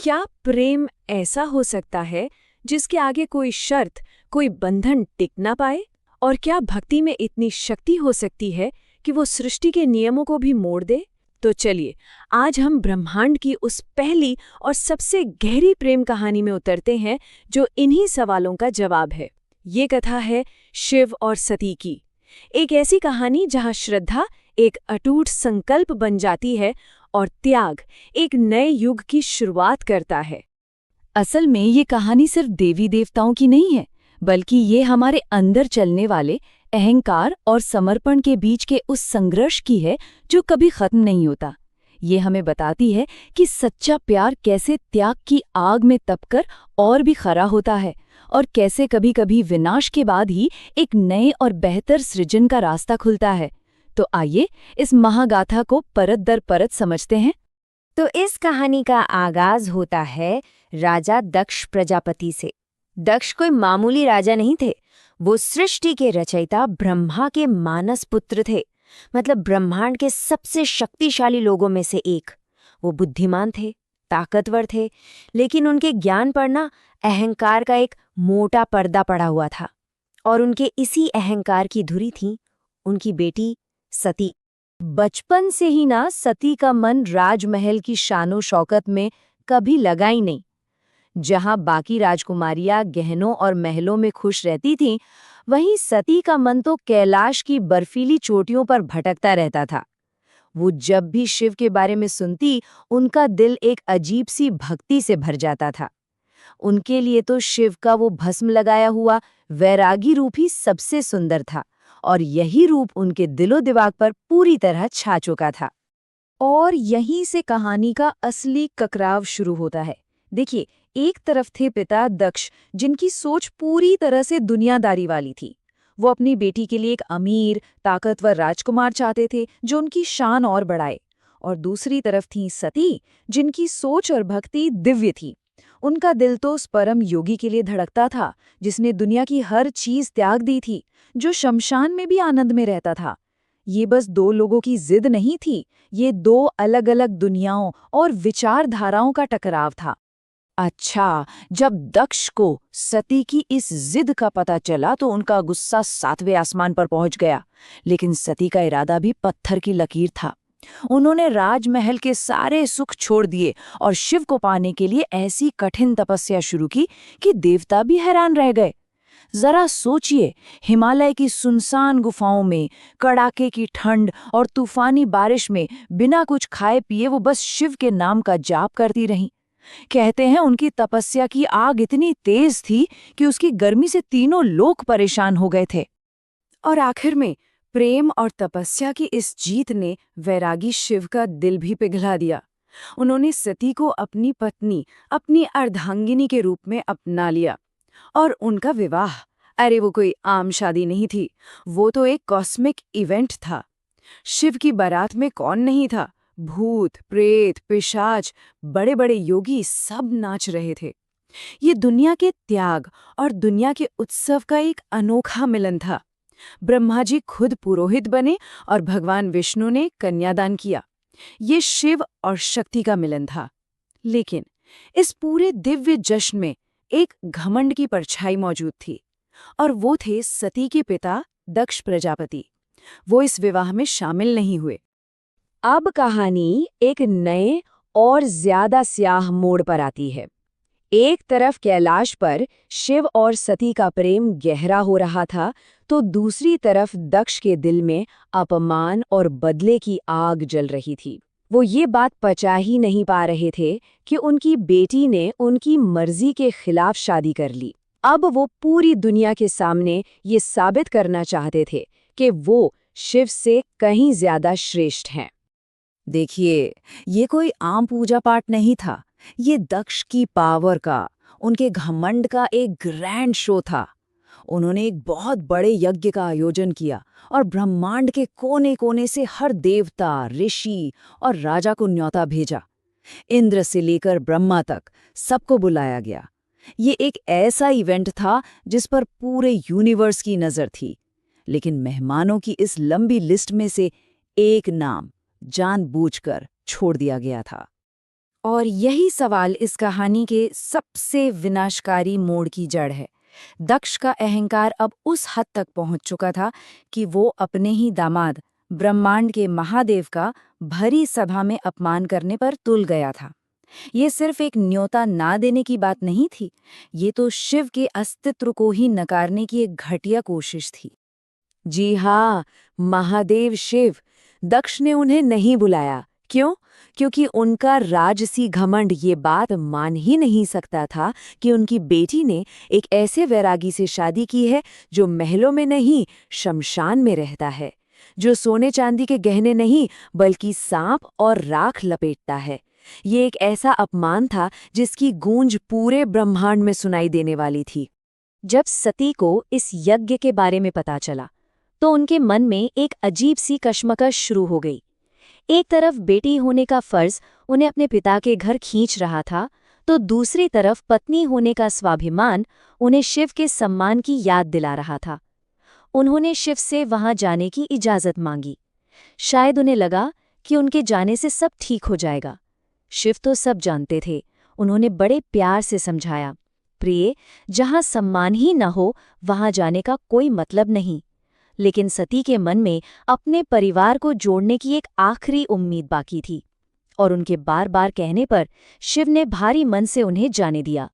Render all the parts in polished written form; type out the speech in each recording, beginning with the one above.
क्या प्रेम ऐसा हो सकता है जिसके आगे कोई शर्त, कोई बंधन टिक ना पाए? और क्या भक्ति में इतनी शक्ति हो सकती है कि वो सृष्टि के नियमों को भी मोड़ दे? तो चलिए, आज हम ब्रह्मांड की उस पहली और सबसे गहरी प्रेम कहानी में उतरते हैं जो इन्हीं सवालों का जवाब है। ये कथा है शिव और सती की। एक ऐसी कहानी जहां श्रद्धा एक अटूट संकल्प बन जाती है और त्याग एक नए युग की शुरुआत करता है। असल में ये कहानी सिर्फ देवी देवताओं की नहीं है, बल्कि ये हमारे अंदर चलने वाले अहंकार और समर्पण के बीच के उस संघर्ष की है जो कभी खत्म नहीं होता। ये हमें बताती है कि सच्चा प्यार कैसे त्याग की आग में तपकर और भी खरा होता है और कैसे कभी-कभी विनाश के बाद ही एक नए और बेहतर सृजन का रास्ता खुलता है। तो आइए इस महागाथा को परत दर परत समझते हैं। तो इस कहानी का आगाज होता है राजा दक्ष प्रजापति से। दक्ष कोई मामूली राजा नहीं थे, वो सृष्टि के रचयिता ब्रह्मा के मानस पुत्र थे। मतलब ब्रह्मांड के सबसे शक्तिशाली लोगों में से एक। वो बुद्धिमान थे, ताकतवर थे, लेकिन उनके ज्ञान पर ना अहंकार का एक मोटा पर्दा पड़ा हुआ था। और उनके इसी अहंकार की धुरी थी उनकी बेटी सती। बचपन से ही ना सती का मन राजमहल की शानो शौकत में कभी लगा ही नहीं। जहां बाकी राजकुमारियां गहनों और महलों में खुश रहती थीं, वहीं सती का मन तो कैलाश की बर्फीली चोटियों पर भटकता रहता था। वो जब भी शिव के बारे में सुनती, उनका दिल एक अजीब सी भक्ति से भर जाता था। उनके लिए तो शिव का वो भस्म लगाया हुआ वैरागी रूप ही सबसे सुंदर था, और यही रूप उनके दिलो दिमाग पर पूरी तरह छा चुका था। और यहीं से कहानी का असली ककराव शुरू होता है। देखिए, एक तरफ थे पिता दक्ष, जिनकी सोच पूरी तरह से दुनियादारी वाली थी। वो अपनी बेटी के लिए एक अमीर, ताकतवर राजकुमार चाहते थे जो उनकी शान और बढ़ाए। और दूसरी तरफ थी सती, जिनकी सोच और भक्ति दिव्य थी। उनका दिल तो उस परम योगी के लिए धड़कता था जिसने दुनिया की हर चीज त्याग दी थी, जो शमशान में भी आनंद में रहता था। ये बस दो लोगों की जिद नहीं थी, ये दो अलग अलग दुनियाओं और विचारधाराओं का टकराव था। अच्छा, जब दक्ष को सती की इस जिद का पता चला तो उनका गुस्सा 7वें आसमान पर पहुंच गया। लेकिन सती का इरादा भी पत्थर की लकीर था। उन्होंने राजमहल के सारे सुख छोड़ दिए और शिव को पाने के लिए ऐसी कठिन तपस्या शुरू की कि देवता भी हैरान रह गए। जरा सोचिए, हिमालय की सुनसान गुफाओं में कड़ाके की ठंड और तूफानी बारिश में बिना कुछ खाए पिए वो बस शिव के नाम का जाप करती रहीं। कहते हैं उनकी तपस्या की आग इतनी तेज थी कि उसकी गर्मी से तीनों लोग परेशान हो गए थे। और आखिर में प्रेम और तपस्या की इस जीत ने वैरागी शिव का दिल भी पिघला दिया। उन्होंने सती को अपनी पत्नी, अपनी अर्धांगिनी के रूप में अपना लिया। और उनका विवाह, अरे वो कोई आम शादी नहीं थी, वो तो एक कॉस्मिक इवेंट था। शिव की बारात में कौन नहीं था? भूत, प्रेत, पिशाच, बड़े बड़े योगी सब नाच रहे थे। ये दुनिया के त्याग और दुनिया के उत्सव का एक अनोखा मिलन था। ब्रह्मा जी खुद पुरोहित बने और भगवान विष्णु ने कन्यादान किया। ये शिव और शक्ति का मिलन था। लेकिन इस पूरे दिव्य जश्न में एक घमंड की परछाई मौजूद थी, और वो थे सती के पिता दक्ष प्रजापति। वो इस विवाह में शामिल नहीं हुए। अब कहानी एक नए और ज्यादा स्याह मोड़ पर आती है। एक तरफ कैलाश पर शिव और सती का प्रेम गहरा हो रहा था, तो दूसरी तरफ दक्ष के दिल में अपमान और बदले की आग जल रही थी। वो ये बात पचा ही नहीं पा रहे थे कि उनकी बेटी ने उनकी मर्जी के खिलाफ शादी कर ली। अब वो पूरी दुनिया के सामने ये साबित करना चाहते थे कि वो शिव से कहीं ज्यादा श्रेष्ठ हैं। देखिए, ये कोई आम पूजा पाठ नहीं था। ये दक्ष की पावर का, उनके घमंड का एक ग्रैंड शो था। उन्होंने एक बहुत बड़े यज्ञ का आयोजन किया और ब्रह्मांड के कोने-कोने से हर देवता, ऋषि और राजा को न्योता भेजा। इंद्र से लेकर ब्रह्मा तक सबको बुलाया गया। ये एक ऐसा इवेंट था जिस पर पूरे यूनिवर्स की नज़र थी। लेकिन मेहमानों की इस लंबी लिस्ट में से एक नाम जानबूझकर छोड़ दिया गया था। और यही सवाल इस कहानी के सबसे विनाशकारी मोड़ की जड़ है। दक्ष का अहंकार अब उस हद तक पहुंच चुका था कि वो अपने ही दामाद ब्रह्मांड के महादेव का भरी सभा में अपमान करने पर तुल गया था। ये सिर्फ एक न्योता ना देने की बात नहीं थी, ये तो शिव के अस्तित्व को ही नकारने की एक घटिया कोशिश थी। जी हाँ, महादेव शिव। दक्ष ने उन्हें नहीं बुलाया। क्यों? क्योंकि उनका राजसी घमंड ये बात मान ही नहीं सकता था कि उनकी बेटी ने एक ऐसे वैरागी से शादी की है जो महलों में नहीं, शमशान में रहता है, जो सोने चांदी के गहने नहीं बल्कि सांप और राख लपेटता है। ये एक ऐसा अपमान था जिसकी गूंज पूरे ब्रह्मांड में सुनाई देने वाली थी। जब सती को इस यज्ञ के बारे में पता चला तो उनके मन में एक अजीब सी कश्मकश शुरू हो गई। एक तरफ बेटी होने का फर्ज उन्हें अपने पिता के घर खींच रहा था, तो दूसरी तरफ पत्नी होने का स्वाभिमान उन्हें शिव के सम्मान की याद दिला रहा था। उन्होंने शिव से वहां जाने की इजाजत मांगी। शायद उन्हें लगा कि उनके जाने से सब ठीक हो जाएगा। शिव तो सब जानते थे। उन्होंने बड़े प्यार से समझाया, प्रिय, जहां सम्मान ही न हो वहां जाने का कोई मतलब नहीं। लेकिन सती के मन में अपने परिवार को जोड़ने की एक आखिरी उम्मीद बाकी थी, और उनके बार बार कहने पर शिव ने भारी मन से उन्हें जाने दिया।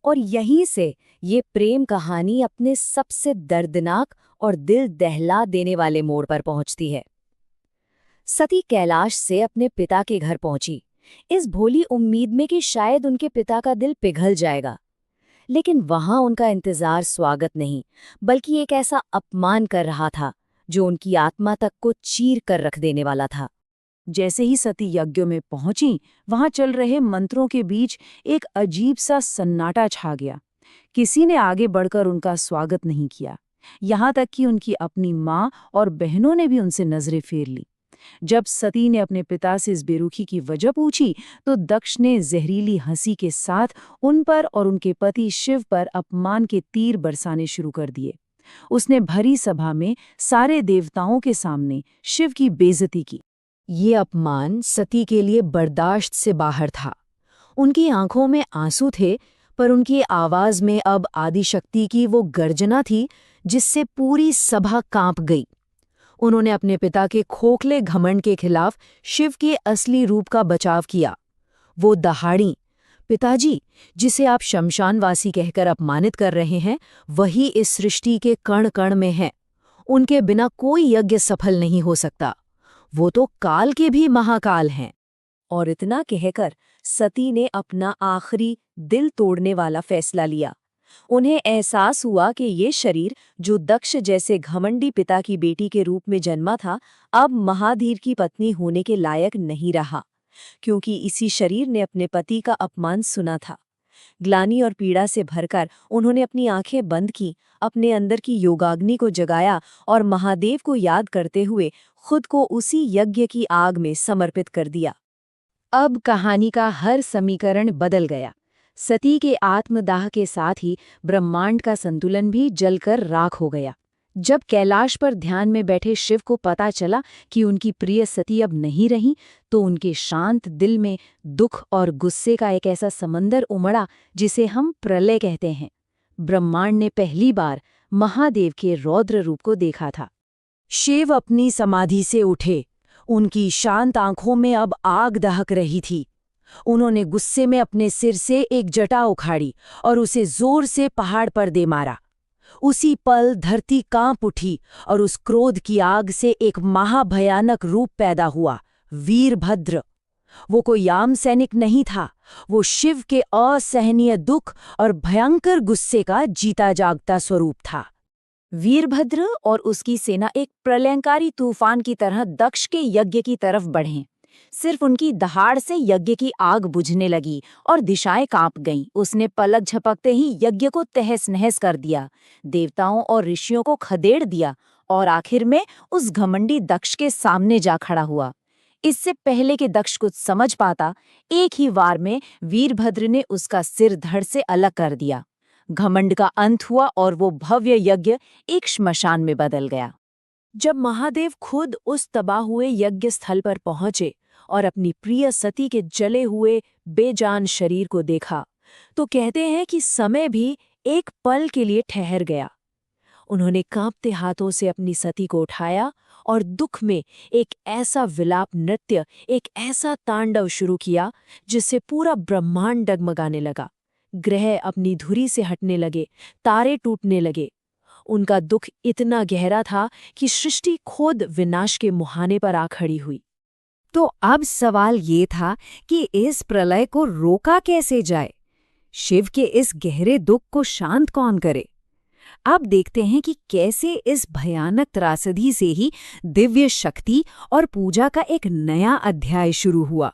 और यहीं से ये प्रेम कहानी अपने सबसे दर्दनाक और दिल दहला देने वाले मोड़ पर पहुंचती है। सती कैलाश से अपने पिता के घर पहुंची, इस भोली उम्मीद में कि शायद उनके पिता का दिल पिघल जाएगा। लेकिन वहां उनका इंतजार स्वागत नहीं, बल्कि एक ऐसा अपमान कर रहा था जो उनकी आत्मा तक को चीर कर रख देने वाला था। जैसे ही सती यज्ञ में पहुंची, वहां चल रहे मंत्रों के बीच एक अजीब सा सन्नाटा छा गया। किसी ने आगे बढ़कर उनका स्वागत नहीं किया, यहां तक कि उनकी अपनी माँ और बहनों ने भी उनसे नजरें फेर ली। जब सती ने अपने पिता से इस बेरुखी की वजह पूछी, तो दक्ष ने जहरीली हंसी के साथ उन पर और उनके पति शिव पर अपमान के तीर बरसाने शुरू कर दिए। उसने भरी सभा में सारे देवताओं के सामने शिव की बेइज्जती की। ये अपमान सती के लिए बर्दाश्त से बाहर था। उनकी आंखों में आंसू थे, पर उनकी आवाज में अब आदिशक्ति की वो गर्जना थी जिससे पूरी सभा कांप गई। उन्होंने अपने पिता के खोखले घमंड के खिलाफ शिव के असली रूप का बचाव किया। वो दहाड़ी, पिताजी, जिसे आप शमशानवासी कहकर अपमानित कर रहे हैं, वही इस सृष्टि के कण कण में है। उनके बिना कोई यज्ञ सफल नहीं हो सकता। वो तो काल के भी महाकाल हैं। और इतना कहकर सती ने अपना आखिरी दिल तोड़ने वाला फैसला लिया। उन्हें एहसास हुआ कि ये शरीर जो दक्ष जैसे घमंडी पिता की बेटी के रूप में जन्मा था, अब महाधीर की पत्नी होने के लायक नहीं रहा, क्योंकि इसी शरीर ने अपने पति का अपमान सुना था। ग्लानि और पीड़ा से भरकर उन्होंने अपनी आंखें बंद की, अपने अंदर की योगाग्नि को जगाया और महादेव को याद करते हुए खुद को उसी यज्ञ की आग में समर्पित कर दिया। अब कहानी का हर समीकरण बदल गया। सती के आत्मदाह के साथ ही ब्रह्मांड का संतुलन भी जलकर राख हो गया। जब कैलाश पर ध्यान में बैठे शिव को पता चला कि उनकी प्रिय सती अब नहीं रही, तो उनके शांत दिल में दुख और गुस्से का एक ऐसा समंदर उमड़ा जिसे हम प्रलय कहते हैं। ब्रह्मांड ने पहली बार महादेव के रौद्र रूप को देखा था। शिव अपनी समाधि से उठे। उनकी शांत आंखों में अब आग दहक रही थी। उन्होंने गुस्से में अपने सिर से एक जटा उखाड़ी और उसे जोर से पहाड़ पर दे मारा। उसी पल धरती कांप उठी और उस क्रोध की आग से एक महाभयानक रूप पैदा हुआ, वीरभद्र। वो कोई आम सैनिक नहीं था, वो शिव के असहनीय दुख और भयंकर गुस्से का जीता जागता स्वरूप था। वीरभद्र और उसकी सेना एक प्रलयंकारी तूफान की तरह दक्ष के यज्ञ की तरफ बढ़े। सिर्फ उनकी दहाड़ से यज्ञ की आग बुझने लगी और दिशाएं कांप गईं। उसने पलक झपकते ही यज्ञ को तहस नहस कर दिया, देवताओं और ऋषियों को खदेड़ दिया और आखिर में उस घमंडी दक्ष के सामने जा खड़ा हुआ। इससे पहले कि दक्ष कुछ समझ पाता, एक ही वार में वीरभद्र ने उसका सिर धड़ से अलग कर दिया। घमंड का अंत हुआ और वो भव्य यज्ञ एक श्मशान में बदल गया। जब महादेव खुद उस तबाह हुए यज्ञ स्थल पर पहुंचे और अपनी प्रिय सती के जले हुए बेजान शरीर को देखा तो कहते हैं कि समय भी एक पल के लिए ठहर गया। उन्होंने कांपते हाथों से अपनी सती को उठाया और दुख में एक ऐसा विलाप नृत्य, एक ऐसा तांडव शुरू किया जिससे पूरा ब्रह्मांड डगमगाने लगा। ग्रह अपनी धुरी से हटने लगे, तारे टूटने लगे। उनका दुख इतना गहरा था कि सृष्टि खुद विनाश के मुहाने पर आ खड़ी हुई। तो अब सवाल ये था कि इस प्रलय को रोका कैसे जाए? शिव के इस गहरे दुख को शांत कौन करे? अब देखते हैं कि कैसे इस भयानक त्रासदी से ही दिव्य शक्ति और पूजा का एक नया अध्याय शुरू हुआ।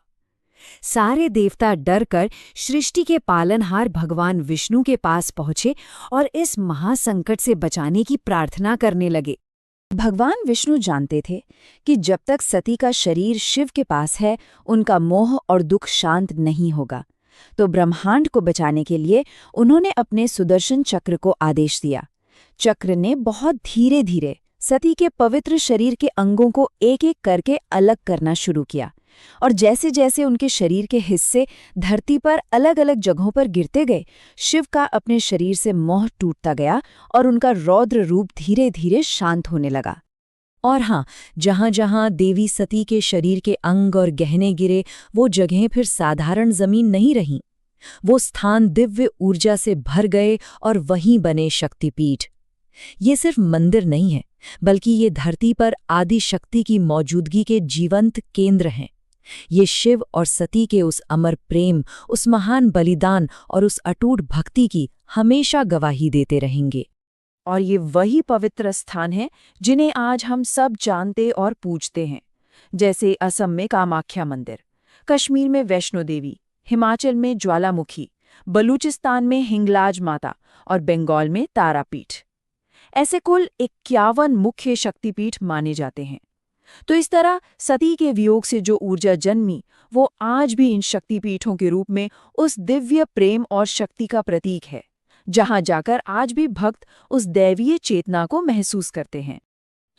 सारे देवता डरकर सृष्टि के पालनहार भगवान विष्णु के पास पहुंचे और इस महासंकट से बचाने की प्रार्थना करने लगे। भगवान विष्णु जानते थे कि जब तक सती का शरीर शिव के पास है, उनका मोह और दुख शांत नहीं होगा। तो ब्रह्मांड को बचाने के लिए उन्होंने अपने सुदर्शन चक्र को आदेश दिया। चक्र ने बहुत धीरे धीरे सती के पवित्र शरीर के अंगों को एक एक करके अलग करना शुरू किया, और जैसे जैसे उनके शरीर के हिस्से धरती पर अलग अलग जगहों पर गिरते गए, शिव का अपने शरीर से मोह टूटता गया और उनका रौद्र रूप धीरे धीरे शांत होने लगा। और हाँ, जहाँ जहाँ देवी सती के शरीर के अंग और गहने गिरे, वो जगहें फिर साधारण जमीन नहीं रहीं। वो स्थान दिव्य ऊर्जा से भर गए और वहीं बने शक्तिपीठ। ये सिर्फ मंदिर नहीं है, बल्कि ये धरती पर आदि शक्ति की मौजूदगी के जीवंत केंद्र हैं। ये शिव और सती के उस अमर प्रेम, उस महान बलिदान और उस अटूट भक्ति की हमेशा गवाही देते रहेंगे। और ये वही पवित्र स्थान हैं जिन्हें आज हम सब जानते और पूजते हैं, जैसे असम में कामाख्या मंदिर, कश्मीर में वैष्णो देवी, हिमाचल में ज्वालामुखी, बलूचिस्तान में हिंगलाज माता और बंगाल में तारापीठ। ऐसे कुल 51 मुख्य शक्तिपीठ माने जाते हैं। तो इस तरह सती के वियोग से जो ऊर्जा जन्मी, वो आज भी इन शक्तिपीठों के रूप में उस दिव्य प्रेम और शक्ति का प्रतीक है, जहां जाकर आज भी भक्त उस दैवीय चेतना को महसूस करते हैं।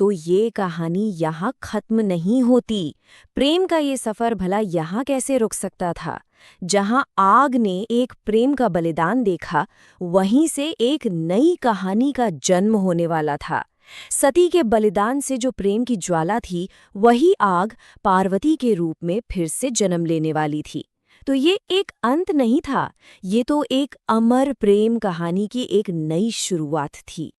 तो ये कहानी यहाँ खत्म नहीं होती। प्रेम का ये सफर भला यहाँ कैसे रुक सकता था? जहाँ आग ने एक प्रेम का बलिदान देखा, वहीं से एक नई कहानी का जन्म होने वाला था। सती के बलिदान से जो प्रेम की ज्वाला थी, वही आग पार्वती के रूप में फिर से जन्म लेने वाली थी। तो ये एक अंत नहीं था, ये तो एक अमर प्रेम कहानी की एक नई शुरुआत थी।